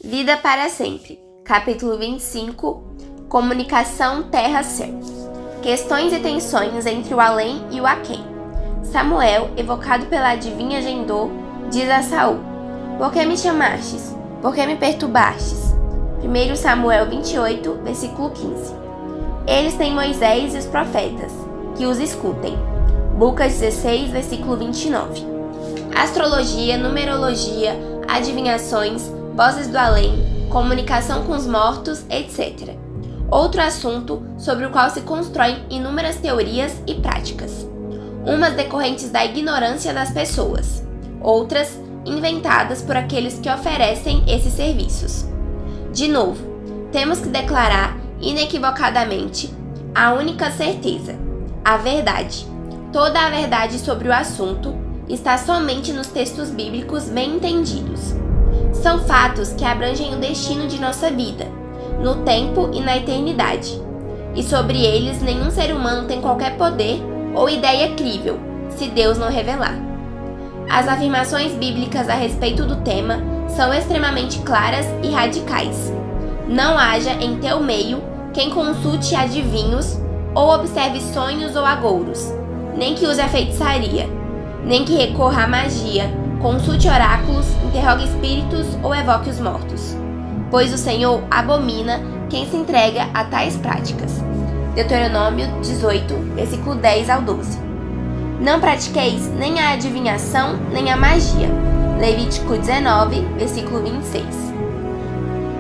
Vida para sempre. Capítulo 25. Comunicação terra-céu. Questões e tensões entre o além e o aquém. Samuel, evocado pela adivinha Gendor, diz a Saul: Por que me chamastes? Por que me perturbastes? 1 Samuel 28, versículo 15. Eles têm Moisés e os profetas, que os escutem. Lucas 16, versículo 29. Astrologia, numerologia, adivinhações, vozes do além, comunicação com os mortos, etc. Outro assunto sobre o qual se constroem inúmeras teorias e práticas. Umas decorrentes da ignorância das pessoas, outras inventadas por aqueles que oferecem esses serviços. De novo, temos que declarar inequivocadamente a única certeza, a verdade. Toda a verdade sobre o assunto está somente nos textos bíblicos bem entendidos. São fatos que abrangem o destino de nossa vida, no tempo e na eternidade, e sobre eles nenhum ser humano tem qualquer poder ou ideia crível, se Deus não revelar. As afirmações bíblicas a respeito do tema são extremamente claras e radicais. Não haja em teu meio quem consulte adivinhos ou observe sonhos ou agouros, nem que use a feitiçaria, nem que recorra à magia, consulte oráculos, interrogue espíritos ou evoque os mortos, pois o Senhor abomina quem se entrega a tais práticas. Deuteronômio 18, versículo 10 ao 12. Não pratiqueis nem a adivinhação nem a magia. Levítico 19, versículo 26.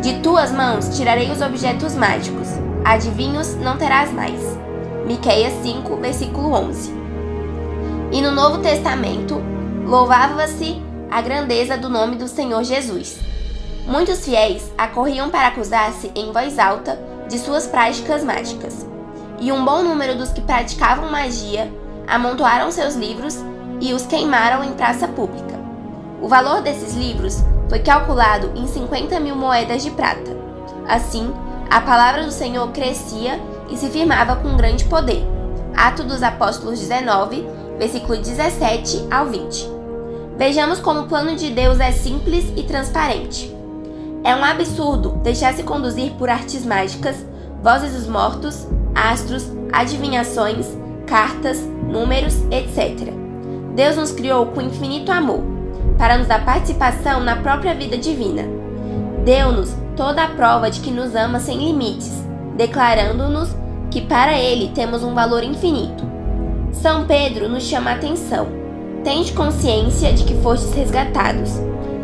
De tuas mãos tirarei os objetos mágicos, adivinhos não terás mais. Miqueias 5, versículo 11. E no Novo Testamento, louvava-se a grandeza do nome do Senhor Jesus. Muitos fiéis acorriam para acusar-se em voz alta de suas práticas mágicas, e um bom número dos que praticavam magia amontoaram seus livros e os queimaram em praça pública. O valor desses livros foi calculado em 50.000 moedas de prata. Assim, a palavra do Senhor crescia e se firmava com grande poder. Atos dos Apóstolos 19, versículo 17 ao 20. Vejamos como o plano de Deus é simples e transparente. É um absurdo deixar-se conduzir por artes mágicas, vozes dos mortos, astros, adivinhações, cartas, números, etc. Deus nos criou com infinito amor, para nos dar participação na própria vida divina. Deu-nos toda a prova de que nos ama sem limites, declarando-nos que para Ele temos um valor infinito. São Pedro nos chama a atenção. Tende consciência de que fostes resgatados,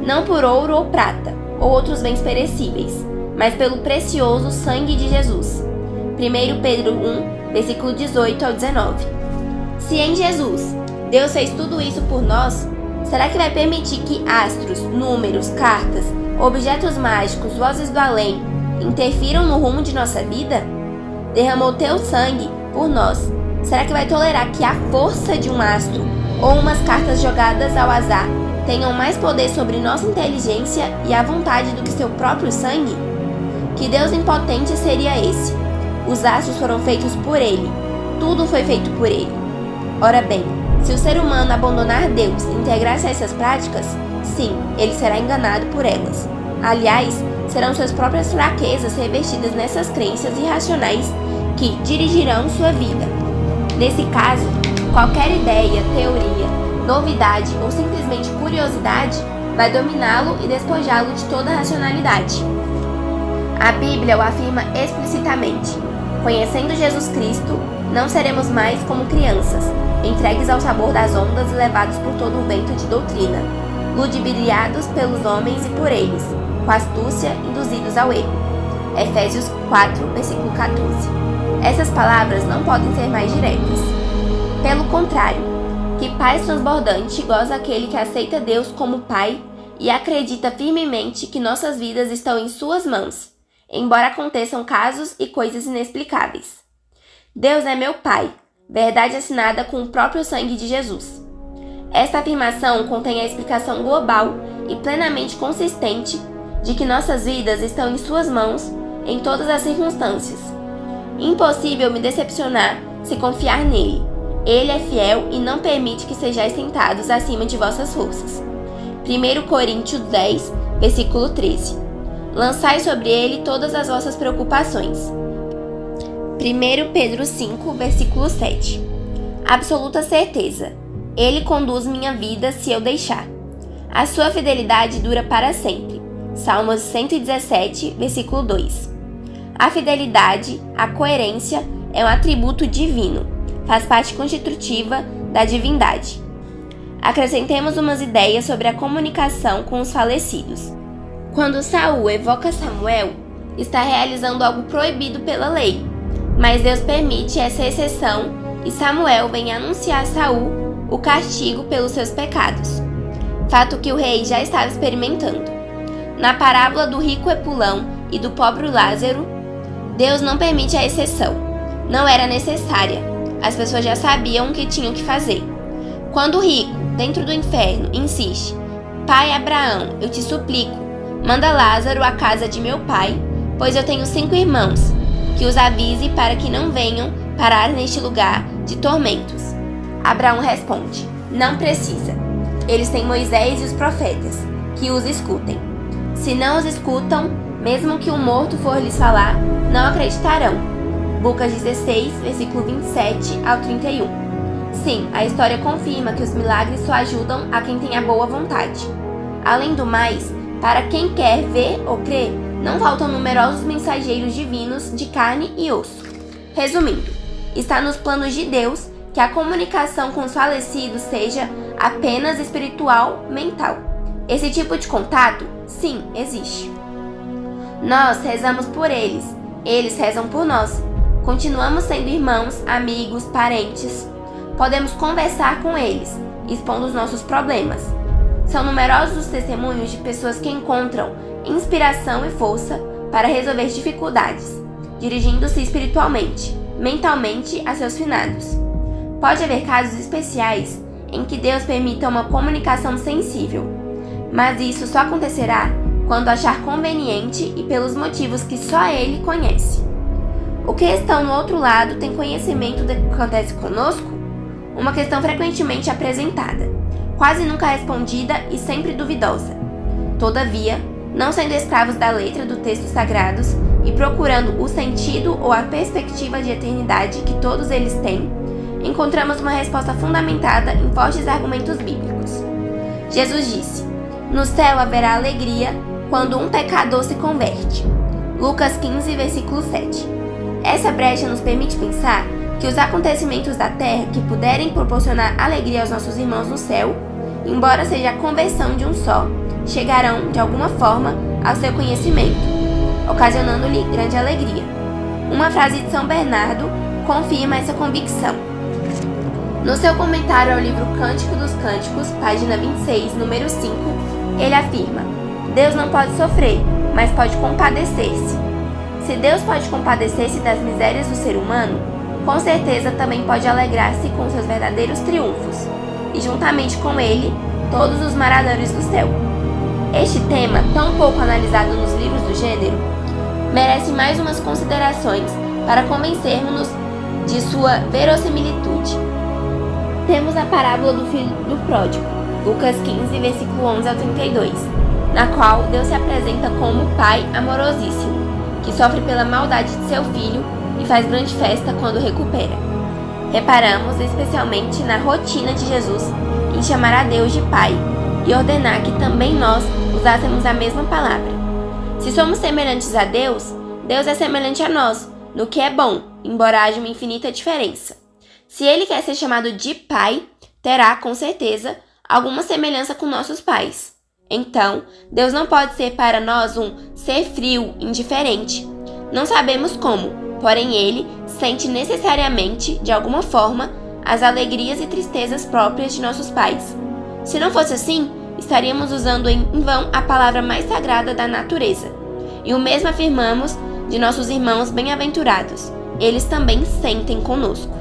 não por ouro ou prata, ou outros bens perecíveis, mas pelo precioso sangue de Jesus. 1 Pedro 1, versículo 18 ao 19. Se em Jesus Deus fez tudo isso por nós, será que vai permitir que astros, números, cartas, objetos mágicos, vozes do além interfiram no rumo de nossa vida? Derramou teu sangue por nós. Será que vai tolerar que a força de um astro ou umas cartas jogadas ao azar tenham mais poder sobre nossa inteligência e a vontade do que seu próprio sangue? Que Deus impotente seria esse? Os astros foram feitos por Ele. Tudo foi feito por Ele. Ora bem, se o ser humano abandonar Deus e integrar-se a essas práticas, sim, ele será enganado por elas. Aliás, serão suas próprias fraquezas revestidas nessas crenças irracionais que dirigirão sua vida. Nesse caso, qualquer ideia, teoria, novidade ou simplesmente curiosidade vai dominá-lo e despojá-lo de toda a racionalidade. A Bíblia o afirma explicitamente. Conhecendo Jesus Cristo, não seremos mais como crianças, entregues ao sabor das ondas e levados por todo o vento de doutrina, ludibriados pelos homens e por eles, com astúcia induzidos ao erro. Efésios 4, versículo 14. Essas palavras não podem ser mais diretas. Pelo contrário, que paz transbordante goza aquele que aceita Deus como Pai e acredita firmemente que nossas vidas estão em suas mãos, embora aconteçam casos e coisas inexplicáveis. Deus é meu Pai, verdade assinada com o próprio sangue de Jesus. Esta afirmação contém a explicação global e plenamente consistente de que nossas vidas estão em suas mãos em todas as circunstâncias. Impossível me decepcionar se confiar nele. Ele é fiel e não permite que sejais tentados acima de vossas forças. 1 Coríntios 10, versículo 13. Lançai sobre ele todas as vossas preocupações. 1 Pedro 5, versículo 7. Absoluta certeza. Ele conduz minha vida se eu deixar. A sua fidelidade dura para sempre. Salmos 117, versículo 2. A fidelidade, a coerência, é um atributo divino. Faz parte constitutiva da divindade. Acrescentemos umas ideias sobre a comunicação com os falecidos. Quando Saul evoca Samuel, está realizando algo proibido pela lei, mas Deus permite essa exceção e Samuel vem anunciar a Saul o castigo pelos seus pecados, fato que o rei já estava experimentando. Na parábola do rico Epulão e do pobre Lázaro, Deus não permite a exceção. Não era necessária. As pessoas já sabiam o que tinham que fazer. Quando o rico, dentro do inferno, insiste: Pai Abraão, eu te suplico, manda Lázaro à casa de meu pai, pois eu tenho 5 irmãos, que os avise para que não venham parar neste lugar de tormentos. Abraão responde: não precisa. Eles têm Moisés e os profetas, que os escutem. Se não os escutam, mesmo que um morto for lhes falar, não acreditarão. Lucas 16, versículo 27 ao 31. Sim, a história confirma que os milagres só ajudam a quem tem a boa vontade. Além do mais, para quem quer ver ou crer, não faltam numerosos mensageiros divinos de carne e osso. Resumindo, está nos planos de Deus que a comunicação com os falecidos seja apenas espiritual, mental. Esse tipo de contato, sim, existe. Nós rezamos por eles, eles rezam por nós. Continuamos sendo irmãos, amigos, parentes. Podemos conversar com eles, expondo os nossos problemas. São numerosos os testemunhos de pessoas que encontram inspiração e força para resolver dificuldades, dirigindo-se espiritualmente, mentalmente a seus finados. Pode haver casos especiais em que Deus permita uma comunicação sensível, mas isso só acontecerá quando achar conveniente e pelos motivos que só Ele conhece. O que estão no outro lado tem conhecimento do que acontece conosco? Uma questão frequentemente apresentada, quase nunca respondida e sempre duvidosa. Todavia, não sendo escravos da letra do texto sagrados e procurando o sentido ou a perspectiva de eternidade que todos eles têm, encontramos uma resposta fundamentada em fortes argumentos bíblicos. Jesus disse: no céu haverá alegria quando um pecador se converte. Lucas 15, versículo 7. Essa brecha nos permite pensar que os acontecimentos da terra que puderem proporcionar alegria aos nossos irmãos no céu, embora seja a conversão de um só, chegarão, de alguma forma, ao seu conhecimento, ocasionando-lhe grande alegria. Uma frase de São Bernardo confirma essa convicção. No seu comentário ao livro Cântico dos Cânticos, página 26, número 5, ele afirma: Deus não pode sofrer, mas pode compadecer-se. Se Deus pode compadecer-se das misérias do ser humano, com certeza também pode alegrar-se com seus verdadeiros triunfos, e juntamente com ele, todos os moradores do céu. Este tema, tão pouco analisado nos livros do gênero, merece mais umas considerações para convencermos-nos de sua verossimilitude. Temos a parábola do filho do pródigo, Lucas 15, versículo 11 ao 32, na qual Deus se apresenta como Pai amorosíssimo, que sofre pela maldade de seu filho e faz grande festa quando recupera. Reparamos especialmente na rotina de Jesus em chamar a Deus de Pai e ordenar que também nós usássemos a mesma palavra. Se somos semelhantes a Deus, Deus é semelhante a nós, no que é bom, embora haja uma infinita diferença. Se Ele quer ser chamado de Pai, terá, com certeza, alguma semelhança com nossos pais. Então, Deus não pode ser para nós um ser frio, indiferente. Não sabemos como, porém Ele sente necessariamente, de alguma forma, as alegrias e tristezas próprias de nossos pais. Se não fosse assim, estaríamos usando em vão a palavra mais sagrada da natureza. E o mesmo afirmamos de nossos irmãos bem-aventurados. Eles também sentem conosco.